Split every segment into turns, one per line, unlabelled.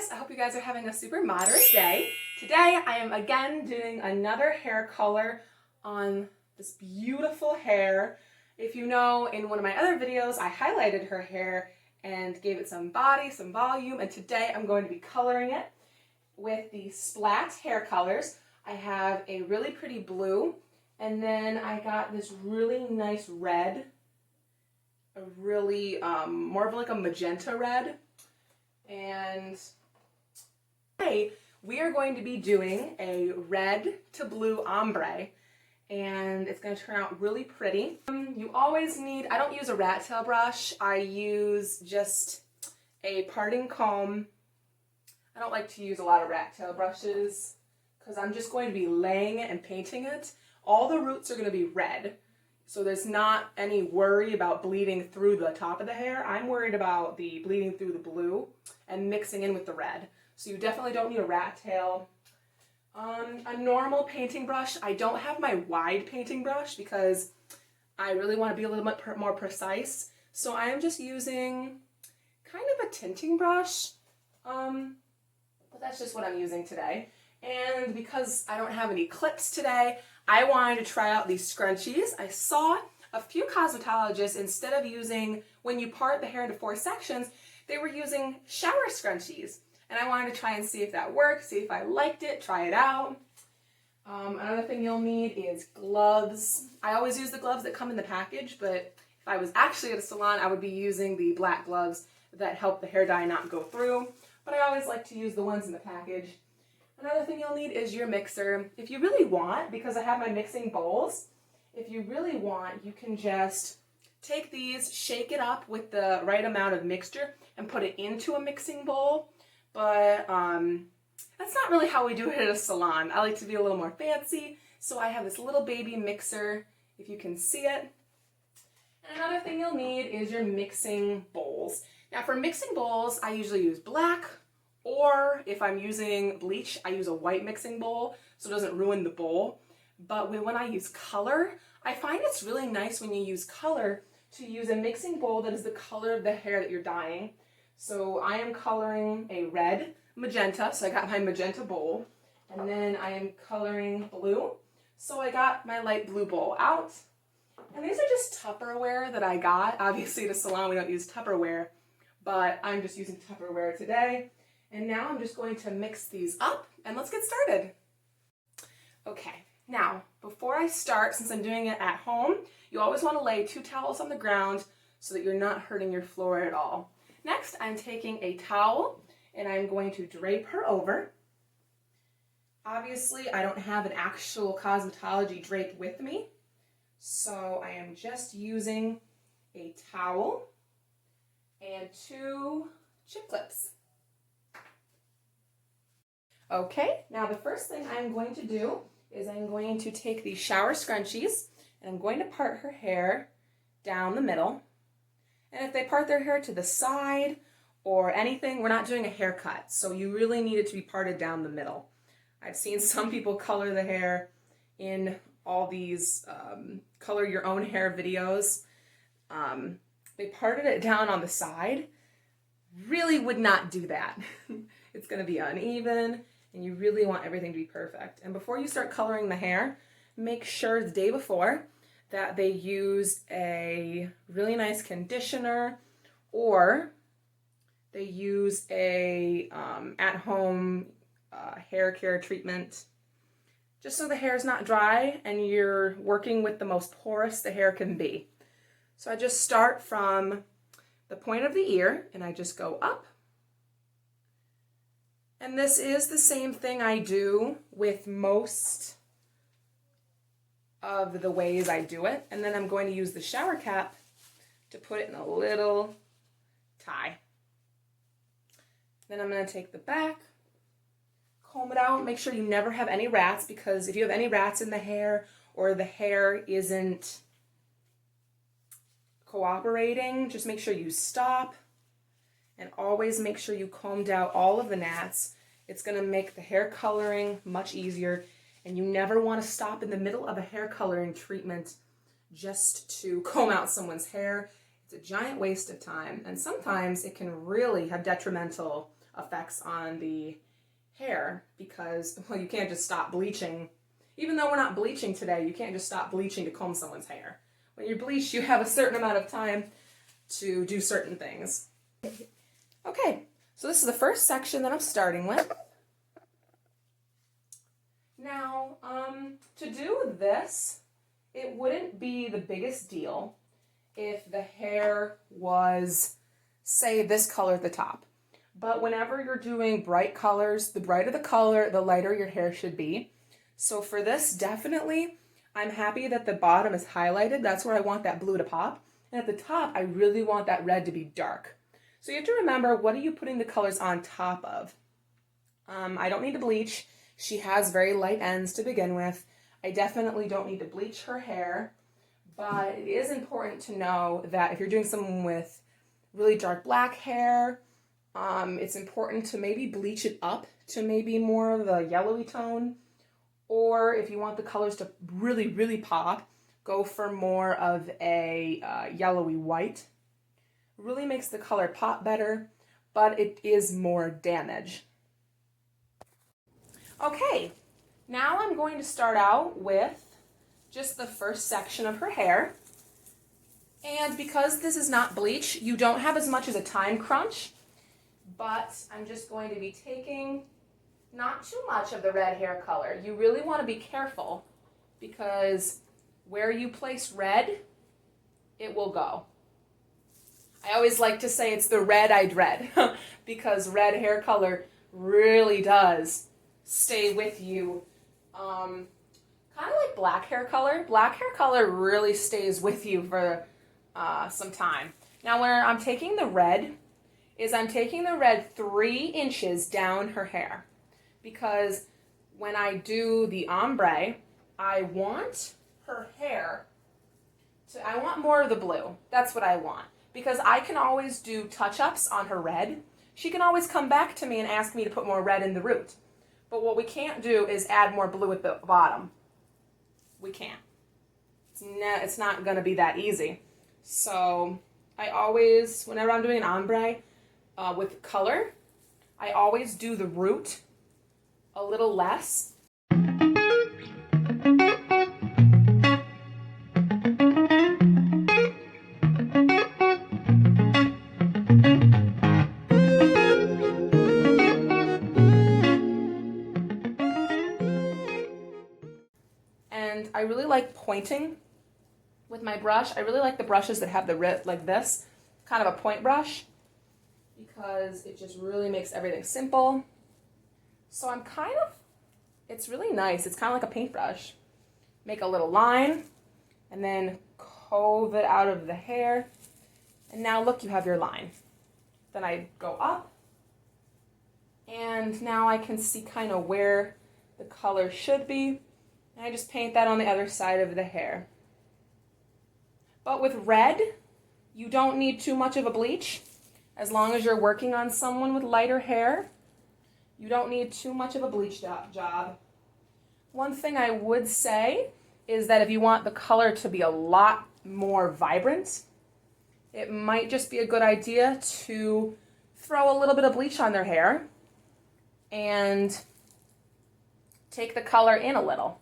guys, I hope you guys are having a super moderate day. Today I am again doing another hair color on this beautiful hair. If you know, in one of my other videos I highlighted her hair and gave it some body, some volume, and today I'm going to be coloring it with the Splat hair colors. I have a really pretty blue, and then I got this really nice red, a really more of like a magenta red. And today we are going to be doing a red to blue ombre, and it's going to turn out really pretty. You always need, I don't use a rat tail brush, I use just a parting comb. I don't like to use a lot of rat tail brushes because I'm just going to be laying it and painting it. All the roots are going to be red, so there's not any worry about bleeding through the top of the hair. I'm worried about the bleeding through the blue and mixing in with the red. So you definitely don't need a rat tail. A normal painting brush. I don't have my wide painting brush because I really want to be a little bit more precise. So I am just using kind of a tinting brush, but that's just what I'm using today. And because I don't have any clips today, I wanted to try out these scrunchies. I saw a few cosmetologists, instead of using, when you part the hair into 4 sections, they were using shower scrunchies. And I wanted to try and see if that worked, see if I liked it, try it out. Another thing you'll need is gloves. I always use the gloves that come in the package, but if I was actually at a salon, I would be using the black gloves that help the hair dye not go through. But I always like to use the ones in the package. Another thing you'll need is your mixer. If you really want, because I have my mixing bowls, if you really want, you can just take these, shake it up with the right amount of mixture, and put it into a mixing bowl. But that's not really how we do it at a salon. I like to be a little more fancy, so I have this little baby mixer, if you can see it. And another thing you'll need is your mixing bowls. Now for mixing bowls, I usually use black, or if I'm using bleach, I use a white mixing bowl so it doesn't ruin the bowl. But when I use color, I find it's really nice when you use color to use a mixing bowl that is the color of the hair that you're dyeing. So I am coloring a red magenta, so I got my magenta bowl. And then I am coloring blue, so I got my light blue bowl out. And these are just Tupperware that I got. Obviously at a salon we don't use Tupperware, but I'm just using Tupperware today. And now I'm just going to mix these up, and let's get started. Okay, now before I start, since I'm doing it at home, you always want to lay 2 towels on the ground so that you're not hurting your floor at all. Next, I'm taking a towel and I'm going to drape her over. Obviously, I don't have an actual cosmetology drape with me, so I am just using a towel and 2 chip clips. Okay, now the first thing I'm going to do is I'm going to take these shower scrunchies and I'm going to part her hair down the middle. And if they part their hair to the side or anything, we're not doing a haircut, so you really need it to be parted down the middle. I've seen some people color the hair in all these color your own hair videos. They parted it down on the side. Really would not do that. It's going to be uneven, and you really want everything to be perfect. And before you start coloring the hair, make sure the day before that they use a really nice conditioner, or they use a at-home hair care treatment, just so the hair is not dry and you're working with the most porous the hair can be. So I just start from the point of the ear and I just go up. And this is the same thing I do with most of the ways I do it. And then I'm going to use the shower cap to put it in a little tie. Then I'm going to take the back, comb it out, make sure you never have any rats, because if you have any rats in the hair or the hair isn't cooperating, just make sure you stop. And always make sure you combed out all of the gnats. It's going to make the hair coloring much easier, and you never want to stop in the middle of a hair coloring treatment just to comb out someone's hair. It's a giant waste of time, and sometimes it can really have detrimental effects on the hair because, well, you can't just stop bleaching. Even though we're not bleaching today, you can't just stop bleaching to comb someone's hair. When you bleach, you have a certain amount of time to do certain things. Okay, so this is the first section that I'm starting with. Now, to do this, it wouldn't be the biggest deal if the hair was, say, this color at the top. But whenever you're doing bright colors, the brighter the color, the lighter your hair should be. So for this, definitely, I'm happy that the bottom is highlighted. That's where I want that blue to pop. And at the top, I really want that red to be dark. So you have to remember, what are you putting the colors on top of? I don't need to bleach. She has very light ends to begin with. I definitely don't need to bleach her hair, but it is important to know that if you're doing someone with really dark black hair, it's important to maybe bleach it up to maybe more of a yellowy tone, or if you want the colors to really, really pop, go for more of a yellowy white. Really makes the color pop better, but it is more damage. Okay, now I'm going to start out with just the first section of her hair. And because this is not bleach, you don't have as much as a time crunch, but I'm just going to be taking not too much of the red hair color. You really want to be careful because where you place red, it will go. I always like to say it's the red I dread because red hair color really does stay with you. Kind of like black hair color. Black hair color really stays with you for some time. Now where I'm taking the red is I'm taking the red 3 inches down her hair because when I do the ombre, I want her hair to, I want more of the blue. That's what I want because I can always do touch-ups on her red. She can always come back to me and ask me to put more red in the root. But what we can't do is add more blue at the bottom. We can't. It's not going to be that easy. So I always, whenever I'm doing an ombre with color, I always do the root a little less. And I really like pointing with my brush. I really like the brushes that have the like this, kind of a point brush, because it just really makes everything simple. So I'm kind of, it's really nice. It's kind of like a paintbrush. Make a little line and then cove it out of the hair. And now look, you have your line. Then I go up and now I can see kind of where the color should be. And I just paint that on the other side of the hair. But with red, you don't need too much of a bleach. As long as you're working on someone with lighter hair, you don't need too much of a bleach job. One thing I would say is that if you want the color to be a lot more vibrant, it might just be a good idea to throw a little bit of bleach on their hair and take the color in a little.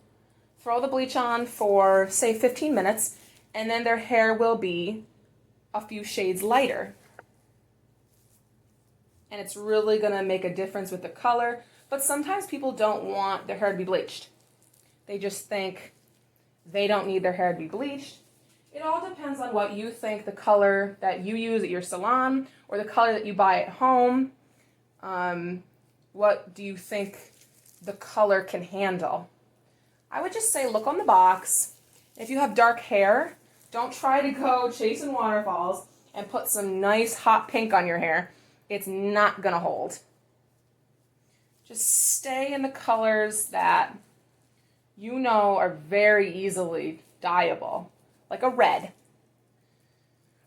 Throw the bleach on for, say, 15 minutes, and then their hair will be a few shades lighter. And it's really going to make a difference with the color. But sometimes people don't want their hair to be bleached. They just think they don't need their hair to be bleached. It all depends on what you think the color that you use at your salon or the color that you buy at home. What do you think the color can handle? I would just say look on the box. If you have dark hair, don't try to go chasing waterfalls and put some nice hot pink on your hair. It's not going to hold. Just stay in the colors that you know are very easily dyeable, like a red.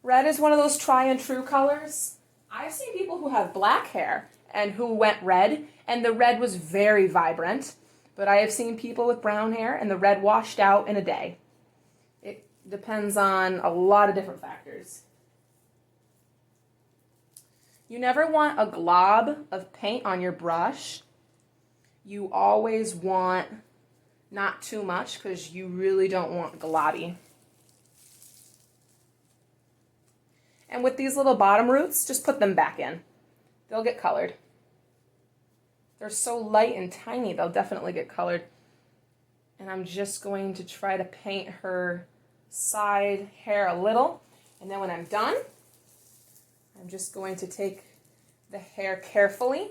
Red is one of those try and true colors. I've seen people who have black hair and who went red, and the red was very vibrant. But I have seen people with brown hair and the red washed out in a day. It depends on a lot of different factors. You never want a glob of paint on your brush. You always want not too much because you really don't want globby. And with these little bottom roots, just put them back in. They'll get colored. They're so light and tiny, they'll definitely get colored. And I'm just going to try to paint her side hair a little. And then when I'm done, I'm just going to take the hair carefully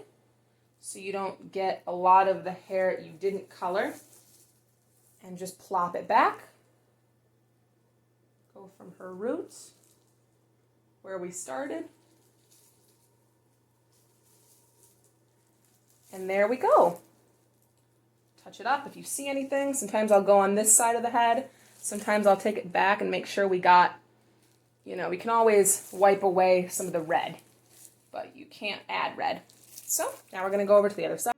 so you don't get a lot of the hair you didn't color, and just plop it back. Go from her roots where we started. And there we go. Touch it up if you see anything. Sometimes I'll go on this side of the head. Sometimes I'll take it back and make sure we got, you know, we can always wipe away some of the red, but you can't add red. So now we're going to go over to the other side.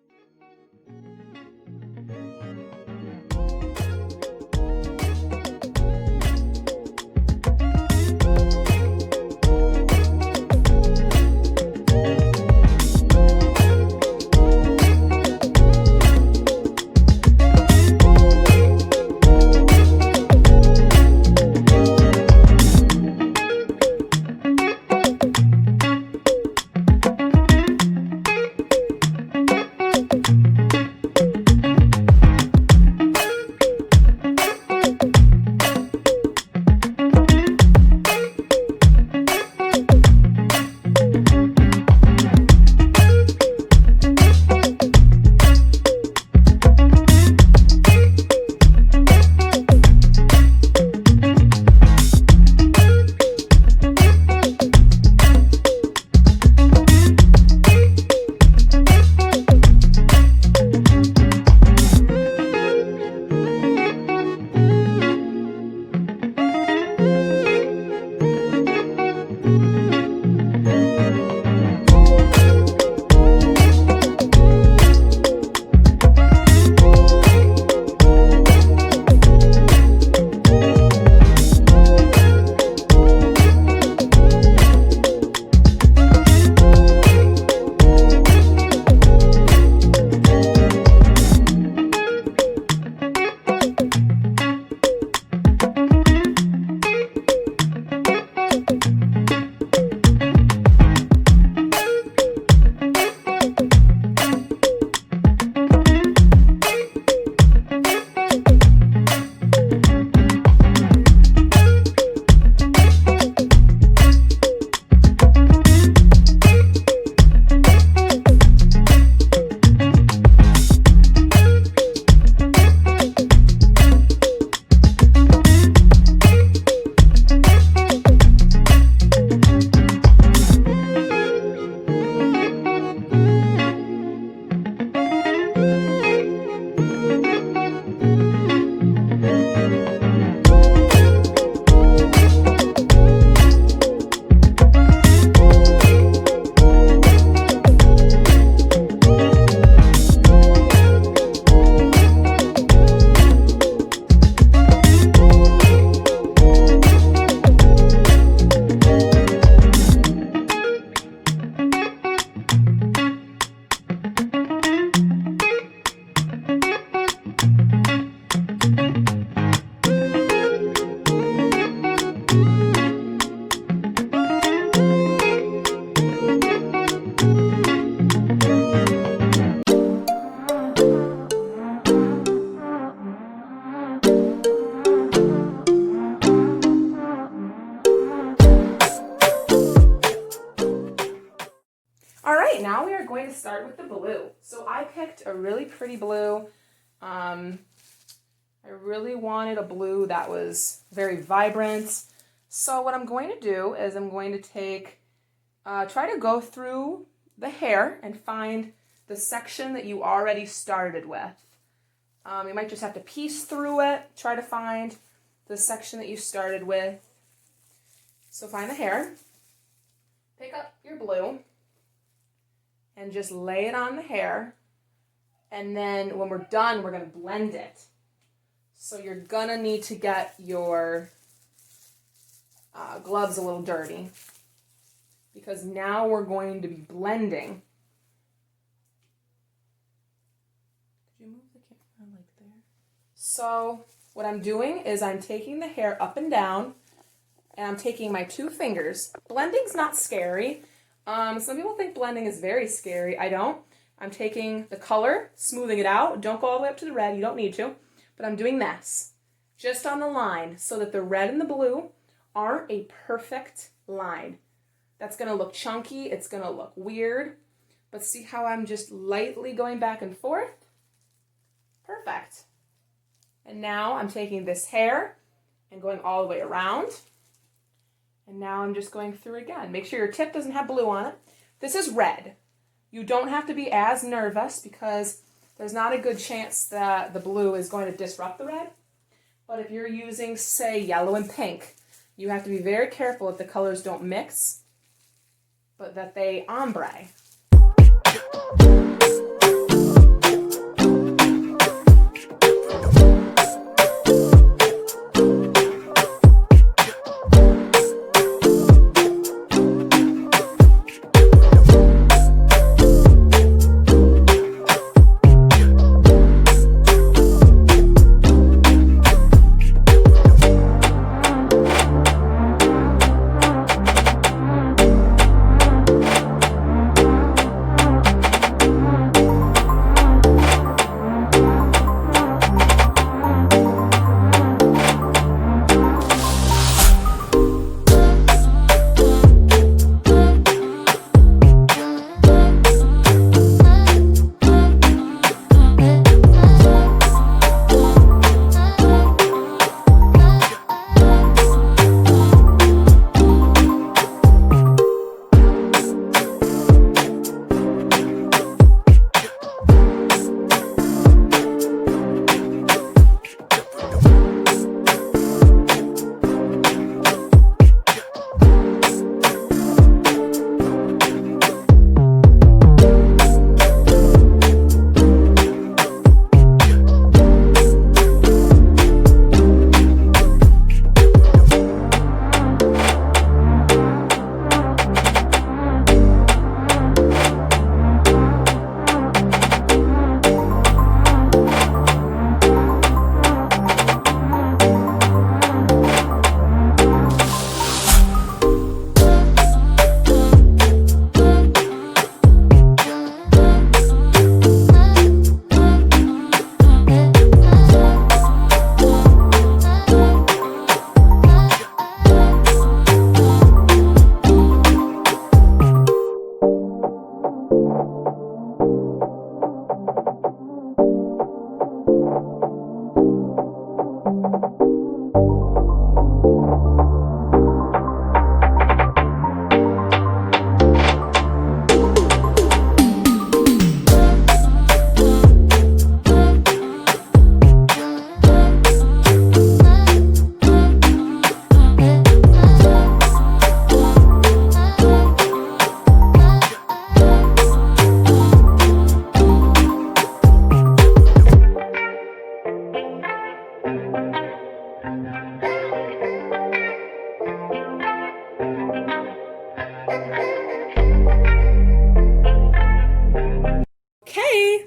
Now we are going to start with the blue. So I picked a really pretty blue. I really wanted a blue that was very vibrant. So what I'm going to do is I'm going to take, try to go through the hair and find the section that you already started with. You might just have to piece through it, try to find the section that you started with. So find the hair, pick up your blue, and just lay it on the hair. And then when we're done, we're going to blend it. So you're going to need to get your gloves a little dirty. because now we're going to be blending. Could you move the camera like there? So what I'm doing is I'm taking the hair up and down, and I'm taking my 2 fingers. Blending's not scary. Some people think blending is very scary. I don't. I'm taking the color, smoothing it out. Don't go all the way up to the red. You don't need to. But I'm doing this just on the line so that the red and the blue aren't a perfect line. That's going to look chunky. It's going to look weird. But see how I'm just lightly going back and forth? Perfect. And now I'm taking this hair and going all the way around. And now I'm just going through again. Make sure your tip doesn't have blue on it. This is red. You don't have to be as nervous because there's not a good chance that the blue is going to disrupt the red. But if you're using, say, yellow and pink, you have to be very careful that the colors don't mix, but that they ombre.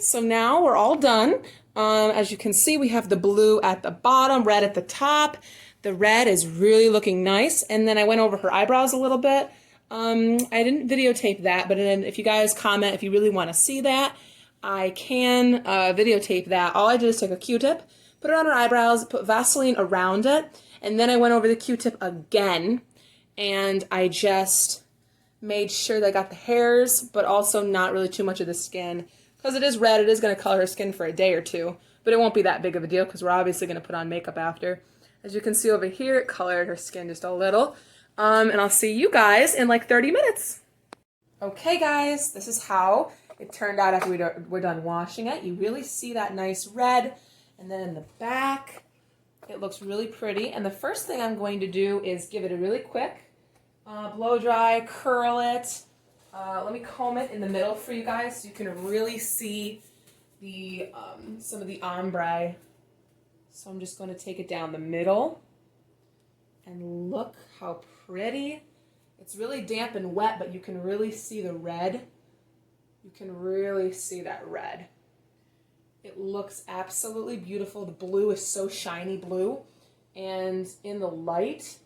So now we're all done. As you can see, we have the blue at the bottom, red at the top. The red is really looking nice. And then I went over her eyebrows a little bit. I didn't videotape that, but then if you guys comment, if you really want to see that, I can videotape that. All I did is take a Q-tip, put it on her eyebrows, put Vaseline around it, and then I went over the Q-tip again, and I just made sure that I got the hairs, but also not really too much of the skin. Because it is red, it is going to color her skin for a day or two, but it won't be that big of a deal because we're obviously going to put on makeup after. As you can see over here, it colored her skin just a little. And I'll see you guys in like 30 minutes. Okay guys, this is how it turned out after we're done washing it. You really see that nice red, and then in the back, it looks really pretty. And the first thing I'm going to do is give it a really quick blow dry, curl it. Let me comb it in the middle for you guys so you can really see the some of the ombre. So I'm just going to take it down the middle, and look how pretty It's really damp and wet, but you can really see the red. You can really see that red. It looks absolutely beautiful. The blue is so shiny blue, and in the light,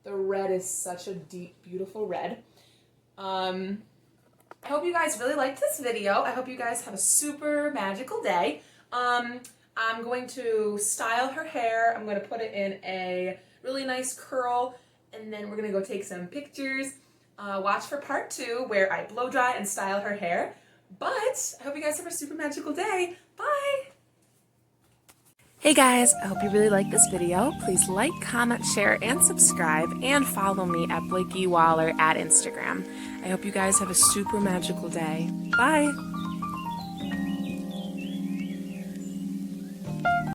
the red is such a deep, beautiful red. I hope you guys really liked this video. I hope you guys have a super magical day. I'm going to style her hair. I'm going to put it in a really nice curl, and then we're going to go take some pictures. Watch for part 2 where I blow dry and style her hair. But I hope you guys have a super magical day. Bye! Hey guys, I hope you really liked this video. Please like, comment, share, and subscribe, and follow me at Blakey Waller at Instagram. I hope you guys have a super magical day. Bye!